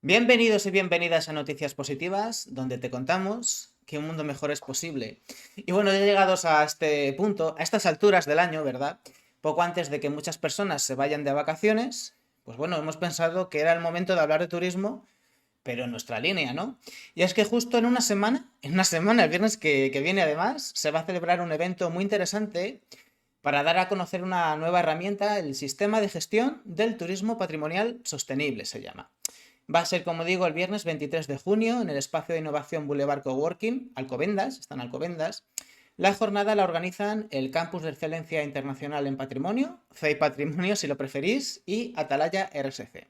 Bienvenidos y bienvenidas a Noticias Positivas, donde te contamos que un mundo mejor es posible. Y bueno, ya llegados a este punto, a estas alturas del año, ¿verdad? Poco antes de que muchas personas se vayan de vacaciones, pues bueno, hemos pensado que era el momento de hablar de turismo, pero en nuestra línea, ¿no? Y es que justo en una semana, el viernes que viene además, se va a celebrar un evento muy interesante para dar a conocer una nueva herramienta, el Sistema de Gestión del Turismo Patrimonial Sostenible se llama. Va a ser, como digo, el viernes 23 de junio en el espacio de innovación Boulevard Coworking, Alcobendas, están Alcobendas. La jornada la organizan el Campus de Excelencia Internacional en Patrimonio, FEI Patrimonio si lo preferís, y Atalaya RSC.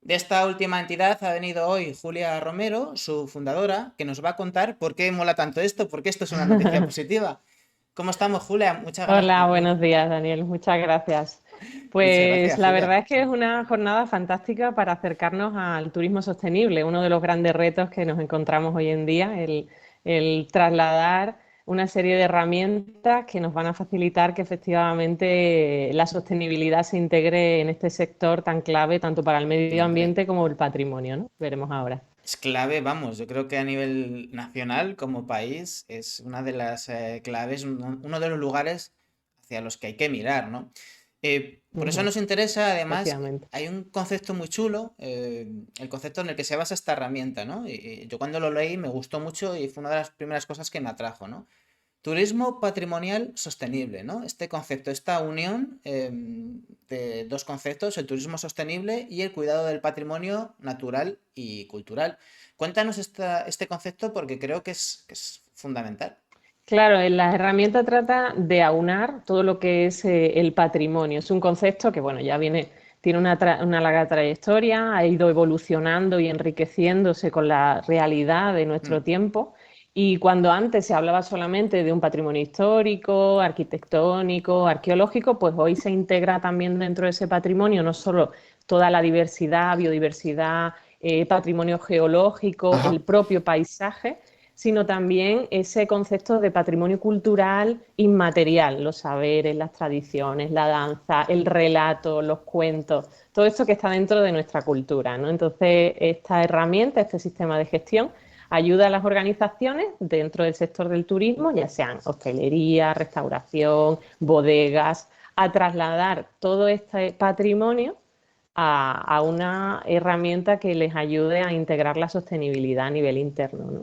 De esta última entidad ha venido hoy Julia Romero, su fundadora, que nos va a contar por qué mola tanto esto, porque esto es una noticia positiva. ¿Cómo estamos, Julia? Hola, buenos días, Daniel. Muchas gracias. Muchas Pues gracias, la Julia. verdad es que es una jornada fantástica para acercarnos al turismo sostenible, uno de los grandes retos que nos encontramos hoy en día, el trasladar una serie de herramientas que nos van a facilitar que efectivamente la sostenibilidad se integre en este sector tan clave tanto para el medio Hombre, ambiente como el patrimonio, ¿no? Veremos ahora. es clave, vamos, yo creo que a nivel nacional, como país, es una de las claves, uno de los lugares hacia los que hay que mirar, ¿no? Por eso Ujú, nos interesa, además, efectivamente. hay un concepto muy chulo, el concepto en el que se basa esta herramienta, ¿no? Y yo cuando lo leí me gustó mucho y fue una de las primeras cosas que me atrajo, ¿no? Turismo patrimonial sostenible, ¿no? Este concepto, esta unión de dos conceptos, el turismo sostenible y el cuidado del patrimonio natural y cultural. Cuéntanos este concepto porque creo que es fundamental. Claro, la herramienta trata de aunar todo lo que es el patrimonio. Es un concepto que, bueno, ya viene, tiene una larga trayectoria, ha ido evolucionando y enriqueciéndose con la realidad de nuestro Mm, tiempo. Y cuando antes se hablaba solamente de un patrimonio histórico, arquitectónico, arqueológico, pues hoy se integra también dentro de ese patrimonio no solo toda la diversidad, biodiversidad, patrimonio geológico, el Ajá. propio paisaje, sino también ese concepto de patrimonio cultural inmaterial, los saberes, las tradiciones, la danza, el relato, los cuentos, todo esto que está dentro de nuestra cultura, ¿no? Entonces, esta herramienta, este sistema de gestión, ayuda a las organizaciones dentro del sector del turismo, ya sean hostelería, restauración, bodegas, a trasladar todo este patrimonio a una herramienta que les ayude a integrar la sostenibilidad a nivel interno, ¿no?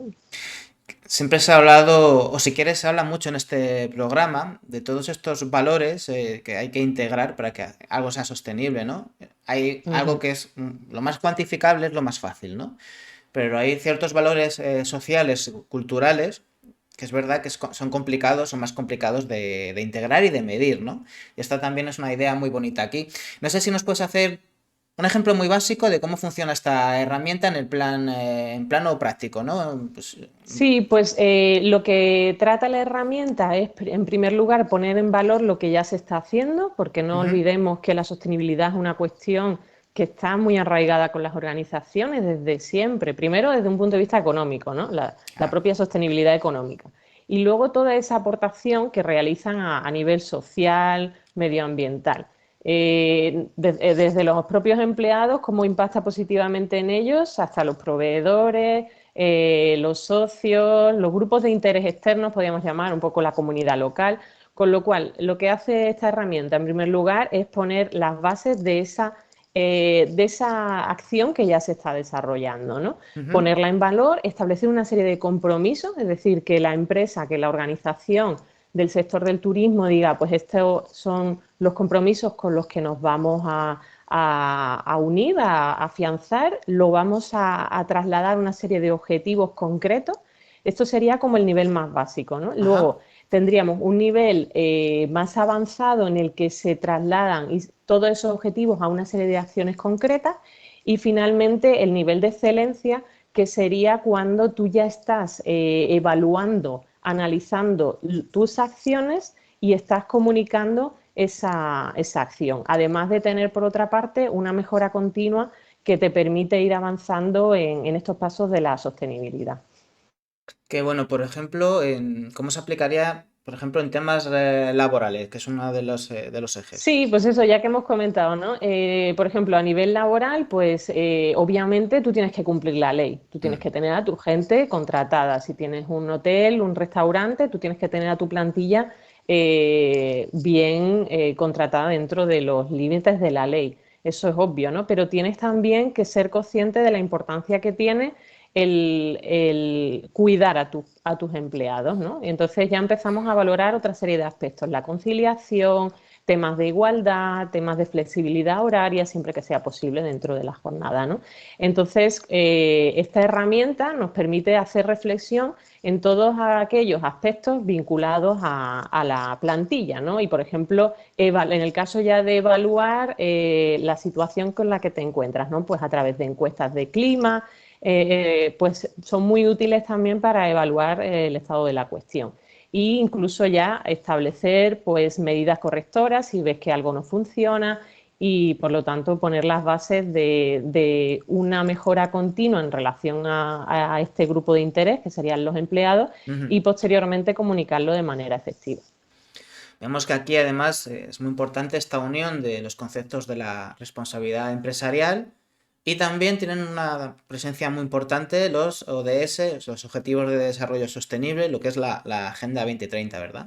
Siempre se ha hablado, o si quieres, se habla mucho en este programa de todos estos valores que hay que integrar para que algo sea sostenible, ¿no? Hay algo Ujú. que es lo más cuantificable, es lo más fácil, ¿no? Pero hay ciertos valores sociales, culturales, que es verdad que son complicados, son más complicados de integrar y de medir, ¿no? Y esta también es una idea muy bonita aquí. No sé si nos puedes hacer un ejemplo muy básico de cómo funciona esta herramienta en plano práctico, ¿no? Pues, Sí, pues lo que trata la herramienta es, en primer lugar, poner en valor lo que ya se está haciendo, porque no ujú, olvidemos que la sostenibilidad es una cuestión que está muy arraigada con las organizaciones desde siempre. Primero, desde un punto de vista económico, ¿no? La ah, propia sostenibilidad económica. Y luego toda esa aportación que realizan a nivel social, medioambiental. Desde los propios empleados, cómo impacta positivamente en ellos, hasta los proveedores, los socios, los grupos de interés externos, podríamos llamar un poco la comunidad local. Con lo cual, lo que hace esta herramienta, en primer lugar, es poner las bases de esa acción que ya se está desarrollando, ¿no? ujú, Ponerla en valor, establecer una serie de compromisos, es decir, que la empresa, que la organización del sector del turismo diga, pues estos son los compromisos con los que nos vamos a unir, a afianzar, lo vamos a trasladar a una serie de objetivos concretos. Esto sería como el nivel más básico, ¿no? Luego ajá. tendríamos un nivel más avanzado en el que se trasladan todos esos objetivos a una serie de acciones concretas y finalmente el nivel de excelencia, que sería cuando tú ya estás evaluando, analizando tus acciones y estás comunicando esa acción. Además de tener, por otra parte, una mejora continua que te permite ir avanzando en estos pasos de la sostenibilidad. Que bueno, por ejemplo, ¿cómo se aplicaría? por ejemplo, en temas laborales, que es uno de los ejes. Sí, pues eso, ya que hemos comentado, ¿no? Por ejemplo, a nivel laboral, pues obviamente tú tienes que cumplir la ley, tú tienes Mm, que tener a tu gente contratada. Si tienes un hotel, un restaurante, tú tienes que tener a tu plantilla bien contratada dentro de los límites de la ley. Eso es obvio, ¿no? Pero tienes también que ser consciente de la importancia que tiene el cuidar a tus empleados, ¿no? Y entonces ya empezamos a valorar otra serie de aspectos, la conciliación, temas de igualdad, temas de flexibilidad horaria, siempre que sea posible dentro de la jornada, ¿no? Entonces, esta herramienta nos permite hacer reflexión en todos aquellos aspectos vinculados a la plantilla, ¿no? Y, por ejemplo, en el caso ya de evaluar la situación con la que te encuentras, ¿no? Pues a través de encuestas de clima, pues son muy útiles también para evaluar el estado de la cuestión. E incluso ya establecer pues medidas correctoras si ves que algo no funciona y por lo tanto poner las bases de una mejora continua en relación a este grupo de interés, que serían los empleados, ujú. y posteriormente comunicarlo de manera efectiva. Vemos que aquí además es muy importante esta unión de los conceptos de la responsabilidad empresarial y también tienen una presencia muy importante los ODS, los Objetivos de Desarrollo Sostenible, lo que es la Agenda 2030, ¿verdad?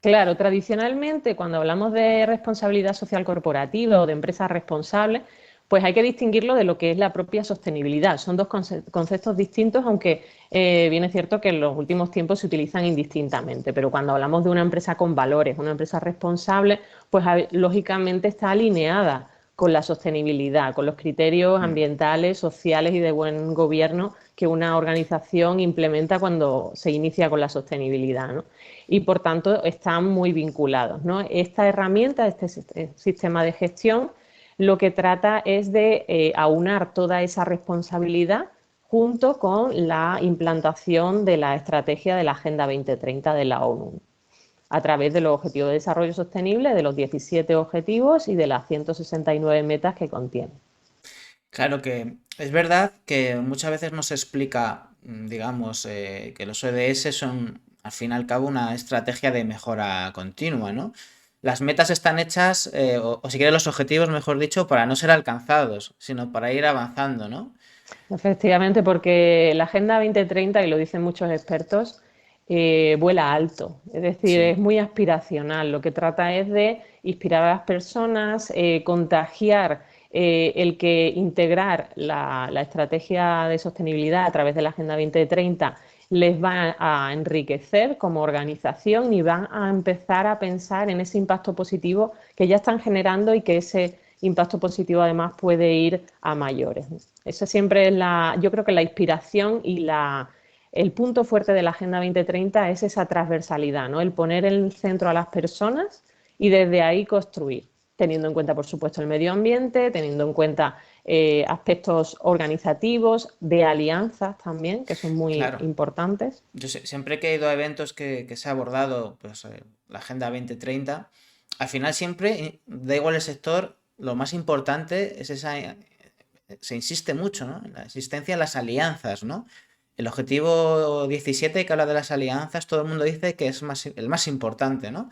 Claro, tradicionalmente cuando hablamos de responsabilidad social corporativa o de empresas responsables, pues hay que distinguirlo de lo que es la propia sostenibilidad. Son dos conceptos distintos, aunque bien es cierto que en los últimos tiempos se utilizan indistintamente. Pero cuando hablamos de una empresa con valores, una empresa responsable, pues lógicamente está alineada con la sostenibilidad, con los criterios Mm. ambientales, sociales y de buen gobierno que una organización implementa cuando se inicia con la sostenibilidad, ¿no? Y por tanto están muy vinculados, ¿no? Esta herramienta, este sistema de gestión, lo que trata es de aunar toda esa responsabilidad junto con la implantación de la estrategia de la Agenda 2030 de la ONU, a través de los Objetivos de Desarrollo Sostenible, de los 17 objetivos y de las 169 metas que contiene. Claro que es verdad que muchas veces no se explica, digamos, que los ODS son al fin y al cabo una estrategia de mejora continua, ¿no? Las metas están hechas, o si quieres los objetivos, mejor dicho, para no ser alcanzados, sino para ir avanzando, ¿no? Efectivamente, porque la Agenda 2030, y lo dicen muchos expertos, vuela alto, es decir, Sí, es muy aspiracional. Lo que trata es de inspirar a las personas, contagiar el que integrar la estrategia de sostenibilidad a través de la Agenda 2030 les va a enriquecer como organización y van a empezar a pensar en ese impacto positivo que ya están generando y que ese impacto positivo además puede ir a mayores. Eso siempre es yo creo que la inspiración y el punto fuerte de la Agenda 2030 es esa transversalidad, ¿no? El poner en el centro a las personas y desde ahí construir, teniendo en cuenta, por supuesto, el medio ambiente, teniendo en cuenta aspectos organizativos, de alianzas también, que son muy claro. importantes. Yo siempre que he ido a eventos que se ha abordado pues, la Agenda 2030, al final siempre, da igual el sector, lo más importante es esa, se insiste mucho, ¿no? En la existencia de las alianzas, ¿no? El objetivo 17 que habla de las alianzas, todo el mundo dice que es el más importante, ¿no?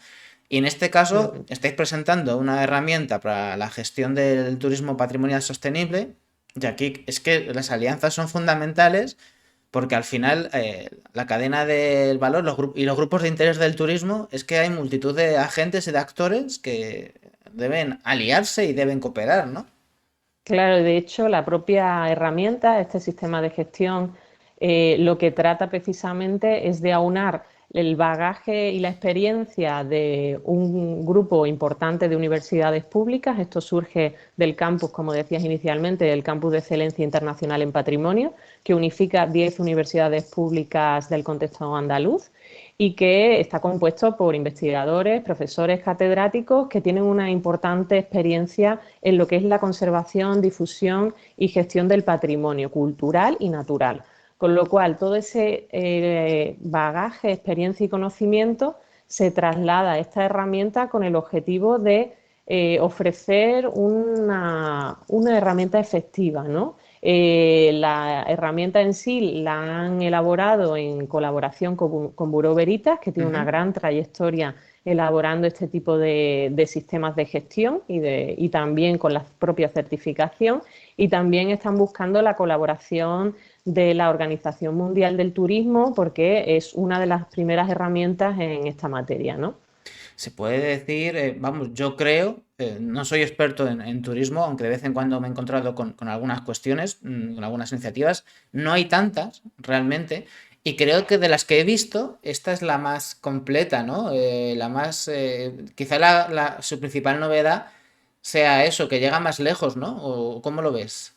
Y en este caso estáis presentando una herramienta para la gestión del turismo patrimonial sostenible, y aquí es que las alianzas son fundamentales porque al final la cadena del valor y los grupos de interés del turismo es que hay multitud de agentes y de actores que deben aliarse y deben cooperar, ¿no? Claro, de hecho, la propia herramienta, este sistema de gestión, lo que trata precisamente es de aunar el bagaje y la experiencia de un grupo importante de universidades públicas. Esto surge del campus, como decías inicialmente, del Campus de Excelencia Internacional en Patrimonio, que unifica 10 universidades públicas del contexto andaluz y que está compuesto por investigadores, profesores, catedráticos que tienen una importante experiencia en lo que es la conservación, difusión y gestión del patrimonio cultural y natural. Con lo cual, todo ese bagaje, experiencia y conocimiento se traslada a esta herramienta con el objetivo de ofrecer una herramienta efectiva, ¿no? La herramienta en sí la han elaborado en colaboración con Bureau Veritas, que tiene una Ujú. gran trayectoria elaborando este tipo de sistemas de gestión y también con la propia certificación. Y también están buscando la colaboración de la Organización Mundial del Turismo, porque es una de las primeras herramientas en esta materia, ¿no? Se puede decir, vamos, yo creo, no soy experto en turismo, aunque de vez en cuando me he encontrado con algunas cuestiones, con algunas iniciativas, no hay tantas realmente, y creo que de las que he visto, esta es la más completa, ¿no? La más, quizá su principal novedad sea eso, que llega más lejos, ¿no? ¿O cómo lo ves?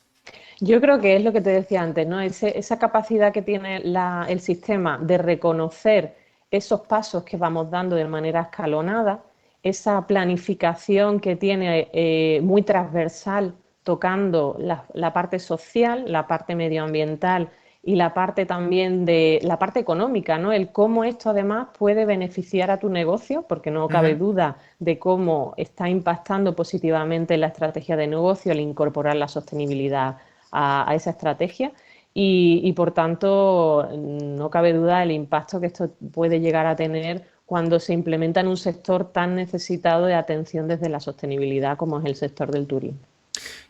Yo creo que es lo que te decía antes, ¿no? Esa capacidad que tiene el sistema de reconocer esos pasos que vamos dando de manera escalonada, esa planificación que tiene muy transversal, tocando la parte social, la parte medioambiental y la parte también de la parte económica, ¿no? El cómo esto además puede beneficiar a tu negocio, porque no cabe Ujú. duda de cómo está impactando positivamente en la estrategia de negocio el incorporar la sostenibilidad a esa estrategia y, por tanto no cabe duda del impacto que esto puede llegar a tener cuando se implementa en un sector tan necesitado de atención desde la sostenibilidad como es el sector del turismo.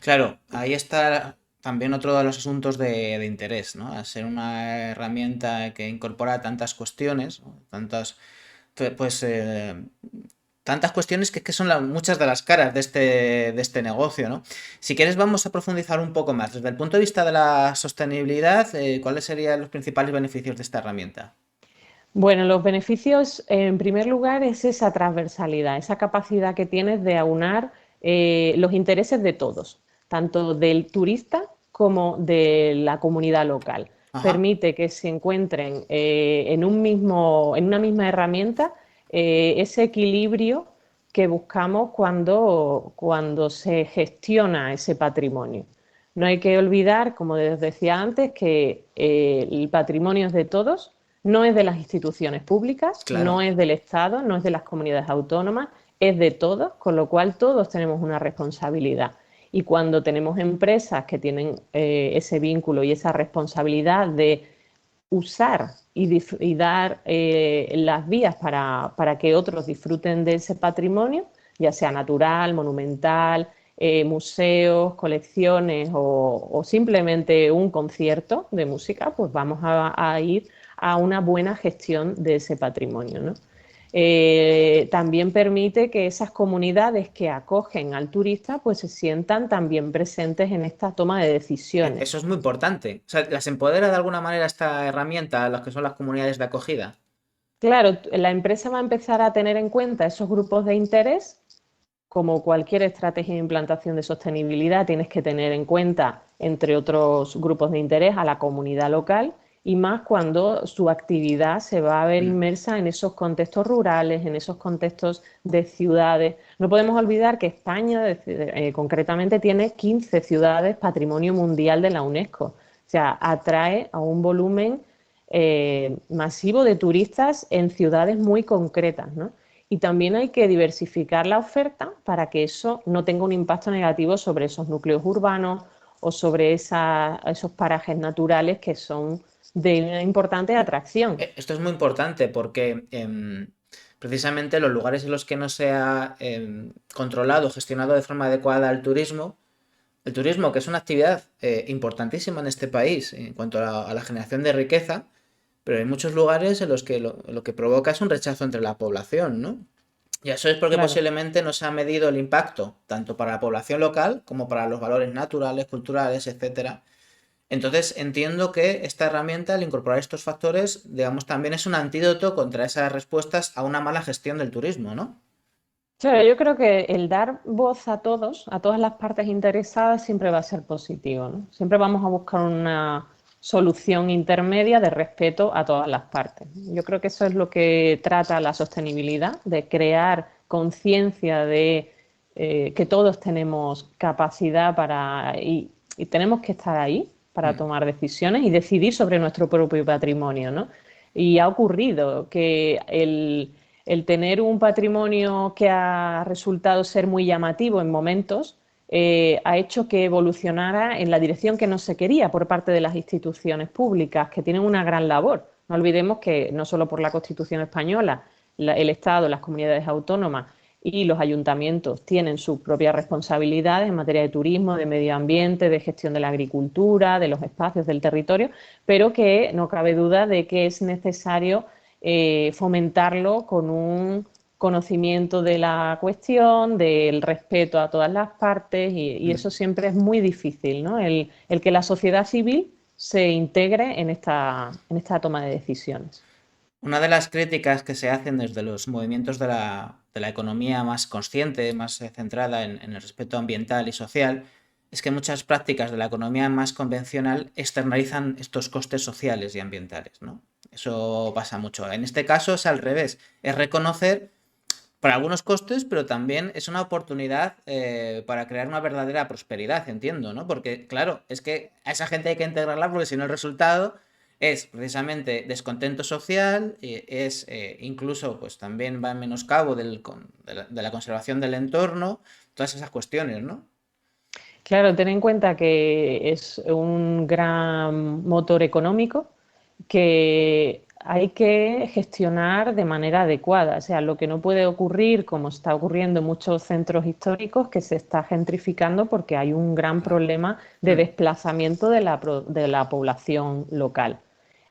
Claro, ahí está también otro de los asuntos de interés, ¿no? Al ser una herramienta que incorpora tantas cuestiones, ¿no? Pues, tantas cuestiones que son muchas de las caras de este negocio, ¿no? Si quieres, vamos a profundizar un poco más. Desde el punto de vista de la sostenibilidad, ¿cuáles serían los principales beneficios de esta herramienta? Bueno, los beneficios, en primer lugar, es esa transversalidad, esa capacidad que tienes de aunar los intereses de todos, tanto del turista como de la comunidad local. Ajá. Permite que se encuentren en una misma herramienta ese equilibrio que buscamos cuando se gestiona ese patrimonio. No hay que olvidar, como les decía antes, que el patrimonio es de todos, no es de las instituciones públicas, no Claro. es del Estado, no es de las comunidades autónomas, es de todos, con lo cual todos tenemos una responsabilidad. Y cuando tenemos empresas que tienen ese vínculo y esa responsabilidad de usar y dar las vías para que otros disfruten de ese patrimonio, ya sea natural, monumental, museos, colecciones o simplemente un concierto de música, pues vamos a ir a una buena gestión de ese patrimonio, ¿no? También permite que esas comunidades que acogen al turista pues se sientan también presentes en esta toma de decisiones. Eso es muy importante. O sea, ¿las empodera de alguna manera esta herramienta a las que son las comunidades de acogida? Claro, la empresa va a empezar a tener en cuenta esos grupos de interés. Como cualquier estrategia de implantación de sostenibilidad, tienes que tener en cuenta, entre otros grupos de interés, a la comunidad local y más cuando su actividad se va a ver Mm. inmersa en esos contextos rurales, en esos contextos de ciudades. No podemos olvidar que España, concretamente, tiene 15 ciudades Patrimonio Mundial de la UNESCO. O sea, atrae a un volumen masivo de turistas en ciudades muy concretas, ¿no? Y también hay que diversificar la oferta para que eso no tenga un impacto negativo sobre esos núcleos urbanos o sobre esos parajes naturales que son de una importante atracción. Esto es muy importante porque precisamente los lugares en los que no se ha controlado, gestionado de forma adecuada el turismo, que es una actividad importantísima en este país en cuanto a la generación de riqueza, pero hay muchos lugares en los que lo que provoca es un rechazo entre la población, ¿no? Y eso es porque Claro. posiblemente no se ha medido el impacto, tanto para la población local como para los valores naturales, culturales, etcétera. Entonces entiendo que esta herramienta, al incorporar estos factores, digamos, también es un antídoto contra esas respuestas a una mala gestión del turismo, ¿no? Claro, yo creo que el dar voz a todos, a todas las partes interesadas, siempre va a ser positivo, ¿no? Siempre vamos a buscar una solución intermedia de respeto a todas las partes. Yo creo que eso es lo que trata la sostenibilidad, de crear conciencia de que todos tenemos capacidad y tenemos que estar ahí para Mm. tomar decisiones y decidir sobre nuestro propio patrimonio, ¿no? Y ha ocurrido que el tener un patrimonio que ha resultado ser muy llamativo en momentos, ha hecho que evolucionara en la dirección que no se quería por parte de las instituciones públicas, que tienen una gran labor. No olvidemos que no solo por la Constitución española, el Estado, las comunidades autónomas y los ayuntamientos tienen sus propias responsabilidades en materia de turismo, de medio ambiente, de gestión de la agricultura, de los espacios del territorio, pero que no cabe duda de que es necesario fomentarlo con un conocimiento de la cuestión, del respeto a todas las partes y eso siempre es muy difícil, ¿no? El que la sociedad civil se integre en esta toma de decisiones. Una de las críticas que se hacen desde los movimientos de la economía más consciente, más centrada en el respeto ambiental y social, es que muchas prácticas de la economía más convencional externalizan estos costes sociales y ambientales, ¿no? Eso pasa mucho. En este caso es al revés, es reconocer por algunos costes, pero también es una oportunidad para crear una verdadera prosperidad, entiendo, ¿no? Porque, claro, es que a esa gente hay que integrarla porque si no el resultado es precisamente descontento social, es incluso, pues también va en menoscabo de la conservación del entorno, todas esas cuestiones, ¿no? Claro, ten en cuenta que es un gran motor económico que hay que gestionar de manera adecuada. O sea, lo que no puede ocurrir, como está ocurriendo en muchos centros históricos, que se está gentrificando porque hay un gran Claro. problema de Mm. desplazamiento de la población local.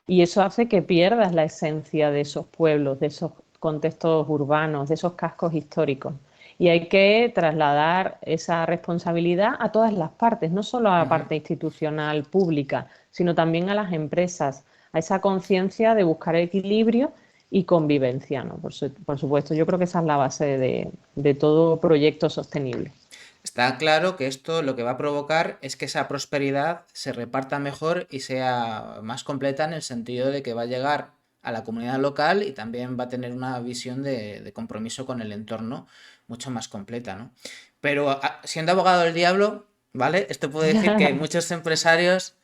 Y eso hace que pierdas la esencia de esos pueblos, de esos contextos urbanos, de esos cascos históricos. Y hay que trasladar esa responsabilidad a todas las partes, no solo a la Ujú. parte institucional pública, sino también a las empresas, a esa conciencia de buscar equilibrio y convivencia, ¿no? Por supuesto, yo creo que esa es la base de todo proyecto sostenible. Está claro que esto lo que va a provocar es que esa prosperidad se reparta mejor y sea más completa en el sentido de que va a llegar a la comunidad local y también va a tener una visión de compromiso con el entorno mucho más completa, ¿no? Pero siendo abogado del diablo, ¿vale? Esto puede decir que muchos empresarios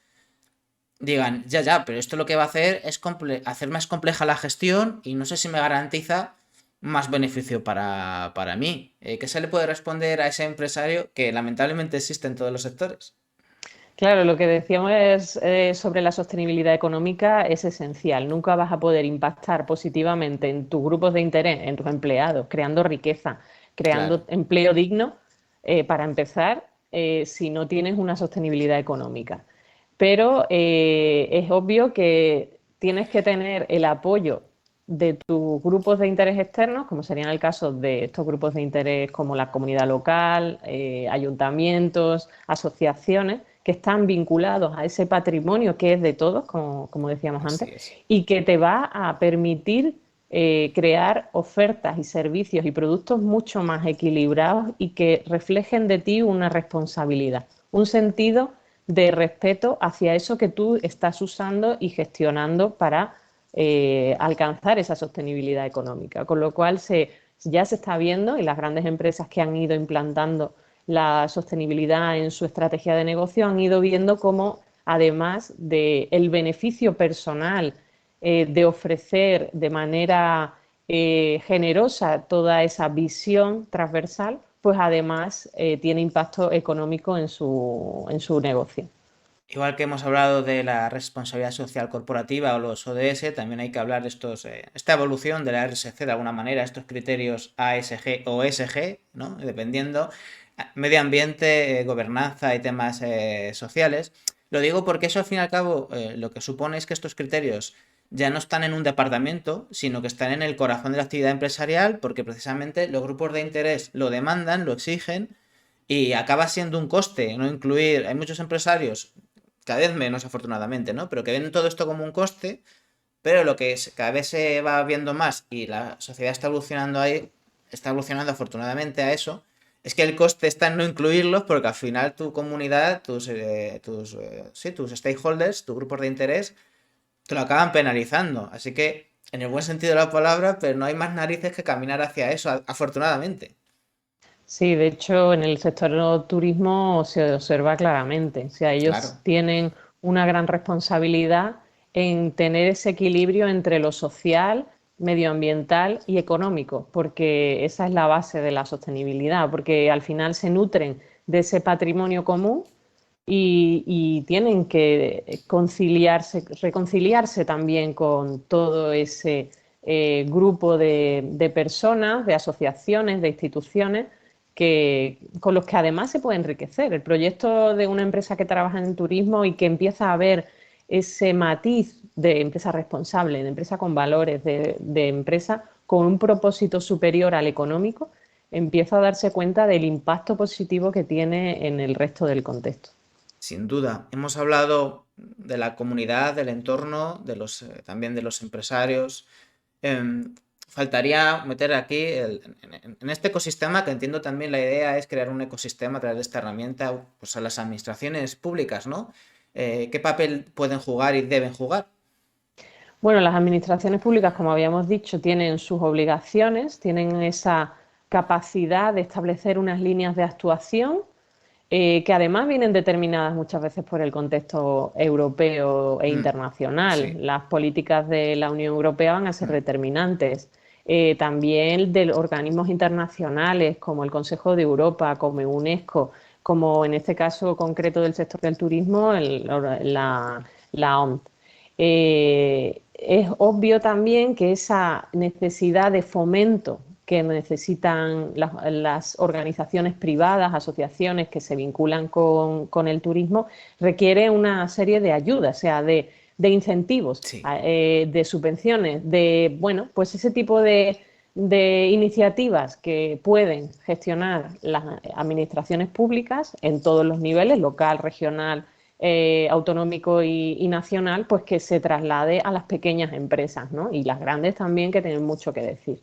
digan, ya, ya, pero esto lo que va a hacer es hacer más compleja la gestión y no sé si me garantiza más beneficio para mí. ¿Qué se le puede responder a ese empresario que lamentablemente existe en todos los sectores? Claro, lo que decíamos sobre la sostenibilidad económica es esencial. Nunca vas a poder impactar positivamente en tus grupos de interés, en tus empleados, creando riqueza, Claro. creando empleo digno, para empezar, si no tienes una sostenibilidad económica. Pero es obvio que tienes que tener el apoyo de tus grupos de interés externos, como serían el caso de estos grupos de interés como la comunidad local, ayuntamientos, asociaciones, que están vinculados a ese patrimonio que es de todos, como decíamos antes, Así es. y que te va a permitir crear ofertas y servicios y productos mucho más equilibrados y que reflejen de ti una responsabilidad, un sentido de respeto hacia eso que tú estás usando y gestionando para alcanzar esa sostenibilidad económica. Con lo cual ya se está viendo y las grandes empresas que han ido implantando la sostenibilidad en su estrategia de negocio han ido viendo cómo, además del beneficio personal de ofrecer de manera generosa toda esa visión transversal, pues además tiene impacto económico en su negocio. Igual que hemos hablado de la responsabilidad social corporativa o los ODS, también hay que hablar de esta evolución de la RSC de alguna manera, estos criterios ASG o SG, ¿no? Dependiendo, medio ambiente, gobernanza y temas sociales. Lo digo porque eso al fin y al cabo lo que supone es que estos criterios ya no están en un departamento, sino que están en el corazón de la actividad empresarial, porque precisamente los grupos de interés lo demandan, lo exigen y acaba siendo un coste no incluir. Hay muchos empresarios, cada vez menos afortunadamente, ¿no? Pero que ven todo esto como un coste, pero lo que cada vez se va viendo más y la sociedad está evolucionando ahí, está evolucionando afortunadamente a eso, es que el coste está en no incluirlos porque al final tu comunidad, sí, tus stakeholders, tus grupos de interés, te lo acaban penalizando. Así que, en el buen sentido de la palabra, pero no hay más narices que caminar hacia eso, afortunadamente. Sí, de hecho, en el sector turismo se observa claramente. O sea, ellos Claro. tienen una gran responsabilidad en tener ese equilibrio entre lo social, medioambiental y económico, porque esa es la base de la sostenibilidad, porque al final se nutren de ese patrimonio común y tienen que reconciliarse también con todo ese grupo de personas, de asociaciones, de instituciones con los que además se puede enriquecer. El proyecto de una empresa que trabaja en turismo y que empieza a ver ese matiz de empresa responsable, de empresa con valores, de empresa con un propósito superior al económico, empieza a darse cuenta del impacto positivo que tiene en el resto del contexto. Sin duda, hemos hablado de la comunidad, del entorno, también de los empresarios. Em, Faltaría meter aquí, en este ecosistema, que entiendo también la idea es crear un ecosistema a través de esta herramienta, pues a las administraciones públicas, ¿no? ¿Qué papel pueden jugar y deben jugar? Bueno, las administraciones públicas, como habíamos dicho, tienen sus obligaciones, tienen esa capacidad de establecer unas líneas de actuación que además vienen determinadas muchas veces por el contexto europeo e Mm, internacional. sí. Las políticas de la Unión Europea van a ser Mm. determinantes. También de organismos internacionales como el Consejo de Europa, como UNESCO, como en este caso concreto del sector del turismo, la OMT. Es obvio también que esa necesidad de fomento que necesitan las organizaciones privadas, asociaciones que se vinculan con el turismo, requiere una serie de ayudas, o sea, de incentivos, Sí. de subvenciones, de, bueno, pues ese tipo de iniciativas que pueden gestionar las administraciones públicas en todos los niveles, local, regional, autonómico y nacional, pues que se traslade a las pequeñas empresas, ¿no? Y las grandes también que tienen mucho que decir.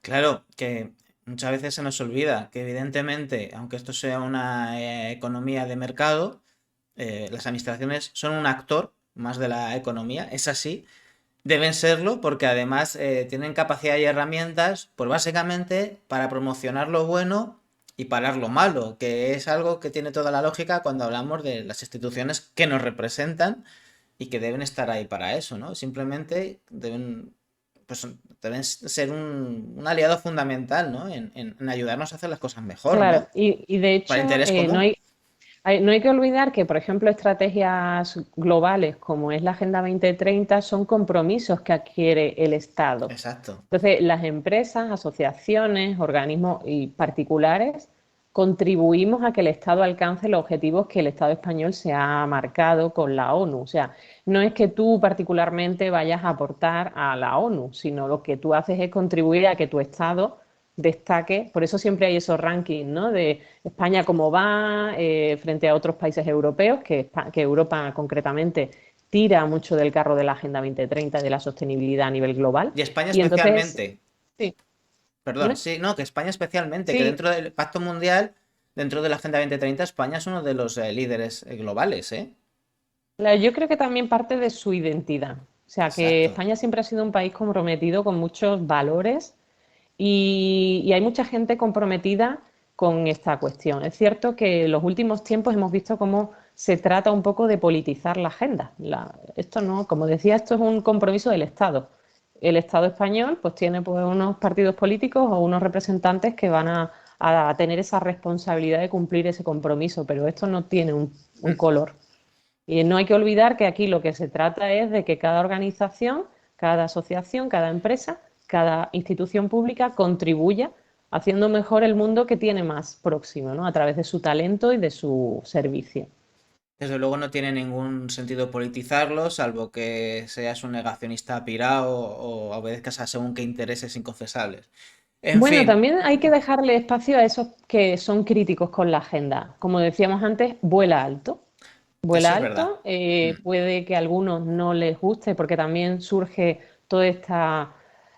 Claro, que muchas veces se nos olvida que evidentemente, aunque esto sea una economía de mercado, las administraciones son un actor más de la economía, es así, deben serlo porque además tienen capacidad y herramientas, pues básicamente para promocionar lo bueno y parar lo malo, que es algo que tiene toda la lógica cuando hablamos de las instituciones que nos representan y que deben estar ahí para eso, ¿no? Simplemente pues, deben ser un aliado fundamental, ¿no? En ayudarnos a hacer las cosas mejor, Claro, ¿no? y de Para el hecho interés no común. no hay que olvidar que, por ejemplo, estrategias globales como es la Agenda 2030 son compromisos que adquiere el Estado. Exacto. Entonces, las empresas, asociaciones, organismos y particulares contribuimos a que el Estado alcance los objetivos que el Estado español se ha marcado con la ONU. O sea, no es que tú particularmente vayas a aportar a la ONU, sino lo que tú haces es contribuir a que tu Estado destaque. Por eso siempre hay esos rankings, ¿no? De España cómo va frente a otros países europeos, que Europa concretamente tira mucho del carro de la Agenda 2030 y de la sostenibilidad a nivel global. Y España Y entonces, especialmente. sí, Perdón, dime. sí, no, que España especialmente, que Sí, dentro del Pacto Mundial, dentro de la Agenda 2030, España es uno de los líderes globales, ¿eh? yo creo que también parte de su identidad. O sea, que Exacto. España siempre ha sido un país comprometido con muchos valores y hay mucha gente comprometida con esta cuestión. Es cierto que en los últimos tiempos hemos visto cómo se trata un poco de politizar la agenda. Esto no, como decía, esto es un compromiso del Estado. El Estado español pues tiene pues, unos partidos políticos o unos representantes que van a tener esa responsabilidad de cumplir ese compromiso, pero esto no tiene un Hmm. color. Y no hay que olvidar que aquí lo que se trata es de que cada organización, cada asociación, cada empresa, cada institución pública contribuya haciendo mejor el mundo que tiene más próximo, ¿no? A través de su talento y de su servicio. Desde luego no tiene ningún sentido politizarlo, salvo que seas un negacionista pirado o obedezcas a según qué intereses inconfesables. En Bueno, fin, también hay que dejarle espacio a esos que son críticos con la agenda. Como decíamos antes, vuela alto. eso Vuela es verdad. alto, Hmm. puede que a algunos no les guste porque también surge toda esta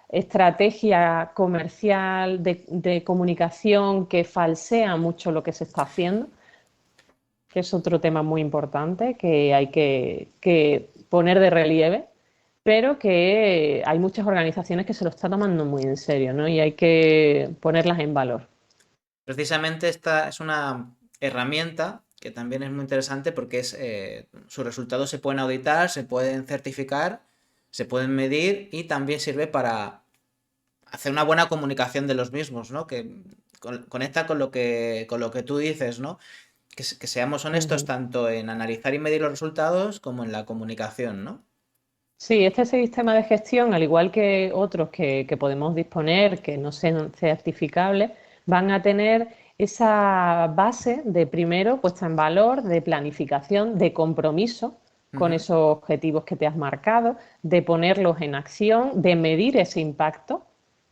estrategia comercial de comunicación que falsea mucho lo que se está haciendo, que es otro tema muy importante que hay que poner de relieve, pero que hay muchas organizaciones que se lo están tomando muy en serio, ¿no? Y hay que ponerlas en valor. Precisamente esta es una herramienta que también es muy interesante porque sus resultados se pueden auditar, se pueden certificar, se pueden medir y también sirve para hacer una buena comunicación de los mismos, ¿no? Que conecta con lo que tú dices, ¿no? Que seamos honestos Ujú. tanto en analizar y medir los resultados como en la comunicación, ¿no? Sí, este sistema de gestión, al igual que otros que podemos disponer, que no sean certificables, van a tener esa base de primero puesta en valor, de planificación, de compromiso con Ujú. esos objetivos que te has marcado, de ponerlos en acción, de medir ese impacto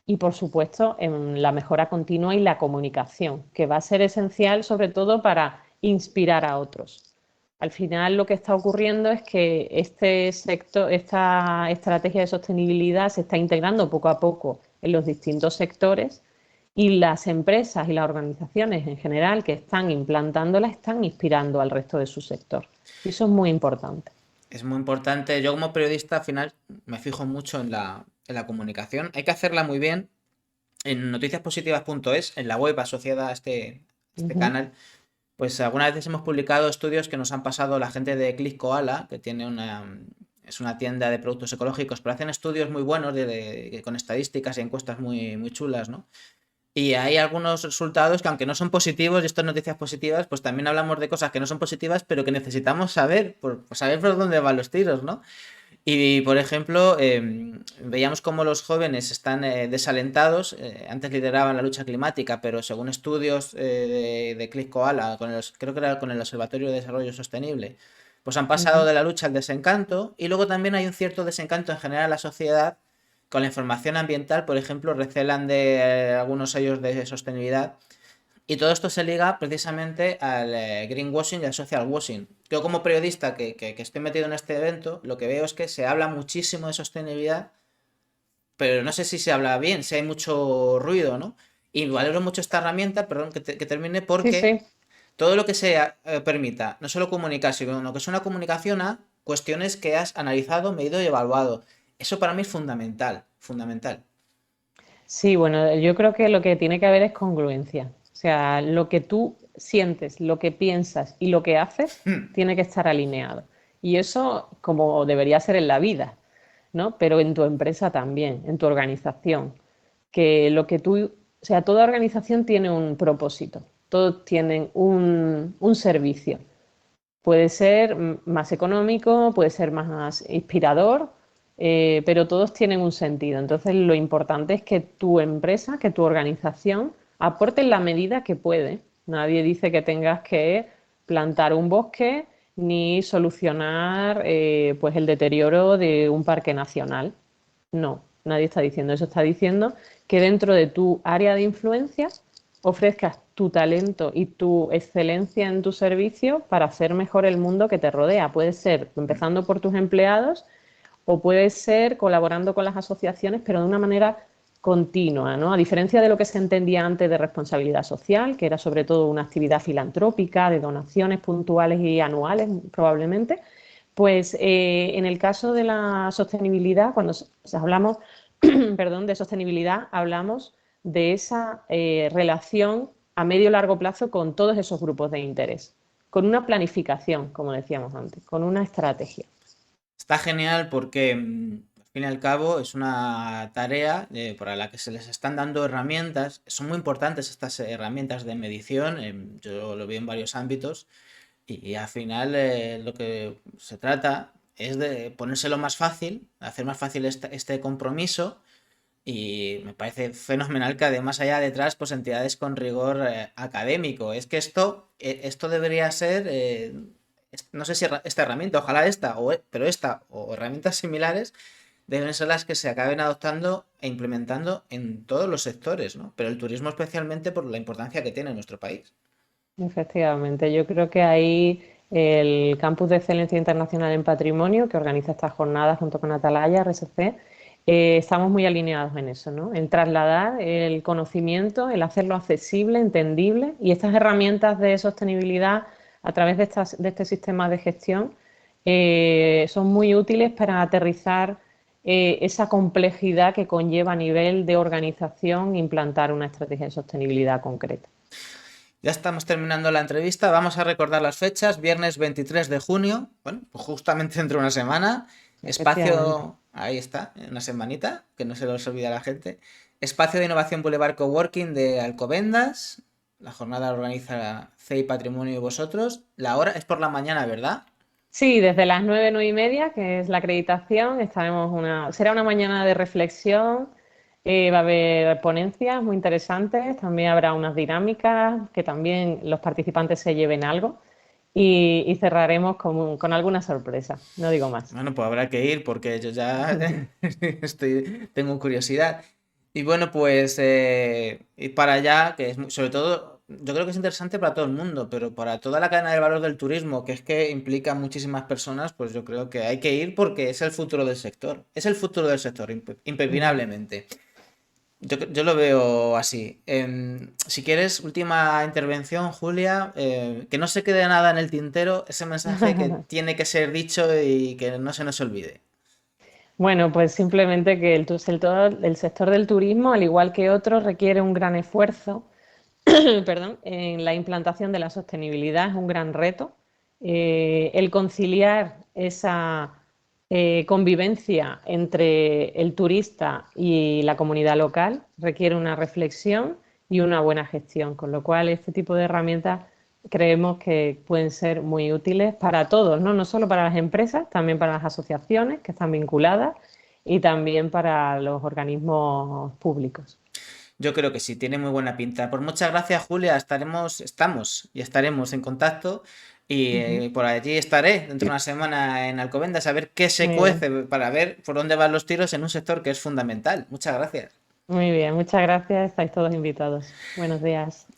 y, por supuesto, en la mejora continua y la comunicación, que va a ser esencial sobre todo para inspirar a otros. Al final lo que está ocurriendo es que este sector, esta estrategia de sostenibilidad se está integrando poco a poco en los distintos sectores y las empresas y las organizaciones en general que están implantándola están inspirando al resto de su sector. Y eso es muy importante. Es muy importante. Yo como periodista al final me fijo mucho en la comunicación. Hay que hacerla muy bien. En noticiaspositivas.es, en la web asociada a este Ujú, canal, pues algunas veces hemos publicado estudios que nos han pasado la gente de Click Koala, que tiene es una tienda de productos ecológicos, pero hacen estudios muy buenos con estadísticas y encuestas muy chulas, ¿no? Y hay algunos resultados que aunque no son positivos, y estas noticias positivas, pues también hablamos de cosas que no son positivas, pero que necesitamos saber, por saber por dónde van los tiros, ¿no? Y, por ejemplo, veíamos cómo los jóvenes están desalentados. Antes lideraban la lucha climática, pero según estudios de Click Koala, creo que era con el Observatorio de Desarrollo Sostenible, pues han pasado ujú. de la lucha al desencanto. Y luego también hay un cierto desencanto en general en la sociedad con la información ambiental. Por ejemplo, recelan de algunos sellos de sostenibilidad y todo esto se liga precisamente al greenwashing y al social washing. Yo como periodista que estoy metido en este evento, lo que veo es que se habla muchísimo de sostenibilidad, pero no sé si se habla bien, si hay mucho ruido, ¿no? Y valoro mucho esta herramienta, perdón que termine, Sí, porque sí. todo lo que se permita, no solo comunicar, sino lo que es una comunicación a cuestiones que has analizado, medido y evaluado. Eso para mí es fundamental, fundamental. Sí, bueno, yo creo que lo que tiene que haber es congruencia. O sea, lo que tú sientes, lo que piensas y lo que haces tiene que estar alineado. Y eso como debería ser en la vida, ¿no? Pero en tu empresa también, en tu organización. Que lo que tú, o sea, toda organización tiene un propósito, todos tienen un servicio. Puede ser más económico, puede ser más inspirador, pero todos tienen un sentido. Entonces, lo importante es que tu empresa, que tu organización aporte en la medida que puede. Nadie dice que tengas que plantar un bosque ni solucionar pues el deterioro de un parque nacional. No, nadie está diciendo eso. Está diciendo que dentro de tu área de influencia ofrezcas tu talento y tu excelencia en tu servicio para hacer mejor el mundo que te rodea. Puede ser empezando por tus empleados o puede ser colaborando con las asociaciones, pero de una manera continua, ¿no? A diferencia de lo que se entendía antes de responsabilidad social, que era sobre todo una actividad filantrópica, de donaciones puntuales y anuales, probablemente, pues en el caso de la sostenibilidad, cuando hablamos, perdón, de sostenibilidad, hablamos de esa relación a medio y largo plazo con todos esos grupos de interés, con una planificación, como decíamos antes, con una estrategia. Está genial porque, al fin y al cabo, es una tarea para la que se les están dando herramientas. Son muy importantes estas herramientas de medición. Yo lo vi en varios ámbitos y al final lo que se trata es de ponérselo más fácil, hacer más fácil este compromiso y me parece fenomenal que además haya detrás pues entidades con rigor académico. Es que esto debería ser, no sé si esta herramienta, ojalá esta, pero esta o herramientas similares deben ser las que se acaben adoptando e implementando en todos los sectores, ¿no? Pero el turismo especialmente por la importancia que tiene en nuestro país. Efectivamente, yo creo que ahí el Campus de Excelencia Internacional en Patrimonio, que organiza estas jornadas junto con Atalaya, RSC, estamos muy alineados en eso, ¿no? En trasladar el conocimiento, el hacerlo accesible, entendible, y estas herramientas de sostenibilidad a través de este sistema de gestión son muy útiles para aterrizar esa complejidad que conlleva a nivel de organización implantar una estrategia de sostenibilidad concreta. Ya estamos terminando la entrevista. Vamos a recordar las fechas. Viernes 23 de junio. Bueno, pues justamente dentro de una semana. Efectivamente. Espacio, ahí está, en una semanita, que no se los olvide a la gente. Espacio de Innovación Boulevard Coworking de Alcobendas. La jornada la organiza CEI Patrimonio y vosotros. La hora es por la mañana, ¿verdad? Sí, desde las 9, 9:30, que es la acreditación, será una mañana de reflexión, va a haber ponencias muy interesantes, también habrá unas dinámicas, que también los participantes se lleven algo y cerraremos con alguna sorpresa, no digo más. Bueno, pues habrá que ir porque yo ya tengo curiosidad. Y bueno, pues ir para allá, que es sobre todo, yo creo que es interesante para todo el mundo, pero para toda la cadena de valor del turismo, que es que implica muchísimas personas, pues yo creo que hay que ir porque es el futuro del sector. Es el futuro del sector, Ujú. impepinablemente. Yo lo veo así. Si quieres, última intervención, Julia, que no se quede nada en el tintero, ese mensaje que tiene que ser dicho y que no se nos olvide. Bueno, pues simplemente que el sector del turismo, al igual que otros, requiere un gran esfuerzo, perdón, en la implantación de la sostenibilidad, es un gran reto. El conciliar esa convivencia entre el turista y la comunidad local requiere una reflexión y una buena gestión, con lo cual este tipo de herramientas creemos que pueden ser muy útiles para todos, ¿no? No solo para las empresas, también para las asociaciones que están vinculadas y también para los organismos públicos. Yo creo que sí, tiene muy buena pinta. Pues muchas gracias, Julia. Estamos y estaremos en contacto. Y Ujú. por allí estaré dentro de una semana en Alcobendas a ver qué se Muy bien. cuece para ver por dónde van los tiros en un sector que es fundamental. Muchas gracias. Muy bien, muchas gracias. Estáis todos invitados. Buenos días.